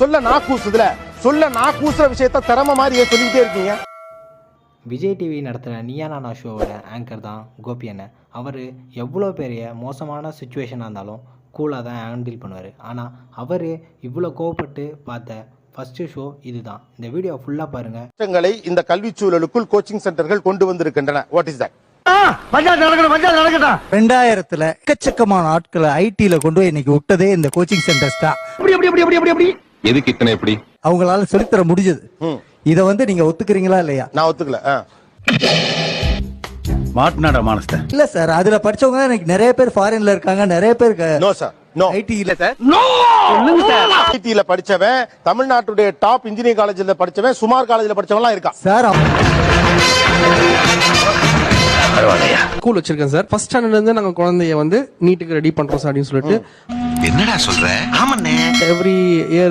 சொல்ல நான் கூசுற விஷயத்த திறமை மாதிரி சொல்லிக்கிட்டே இருக்கீங்க. விஜய் டிவி நடத்துகிற நீயா நானா ஷோவோட ஆங்கர் தான் கோபி அண்ணன். அவர் எவ்வளோ பெரிய மோசமான சுச்சுவேஷனாக இருந்தாலும் கூலாக தான் ஹேண்டில் பண்ணுவார். ஆனால் அவர் இவ்வளோ கோவப்பட்டு பார்த்த ஃபஸ்ட்டு ஷோ இதுதான். இந்த வீடியோ ஃபுல்லாக பாருங்கள். இந்த கல்வி சூழலுக்குள் கோச்சிங் சென்டர்கள் கொண்டு வந்திருக்கின்றன. What is that? 2000ல எக்கச்சக்கமான ஆட்களை ஐடில கொண்டு போய் இன்னைக்கு விட்டதே இந்த கோச்சிங் சென்டர்ஸ் தான். எதுக்கு இத்தனை எப்படி அவங்களால சொல்லித்தர முடிஞ்சது. இத நீங்க ஒத்துக்கிறீங்களா இல்லையா? நான் ஒத்துக்கல. மாட்னாடா மானஸ்த இல்ல சார், அதுல படிச்சவங்க எனக்கு நிறைய பேர் ஃபாரின்ல இருக்காங்க, நிறைய பேர் நோ சார், நோ ஐடி இல்ல சார். ஐடில படிச்சவன், தமிழ்நாட்டுடைய டாப் இன்ஜினியரிங் காலேஜ்ல படிச்சவன், சுமார் காலேஜ்ல படிச்சவன்லாம் இருக்கான் சார். ஸ்கூல் வச்சிருக்கேன் சார். ஃபர்ஸ்ட் ஸ்டாண்டர்ட்ல இருந்து நாங்க குழந்தைய நீட்டுக்கு ரெடி பண்றோம் சார் அப்படின்னு சொல்லிட்டு. என்னடா சொல்ற? ஆமாண்ணே. Every year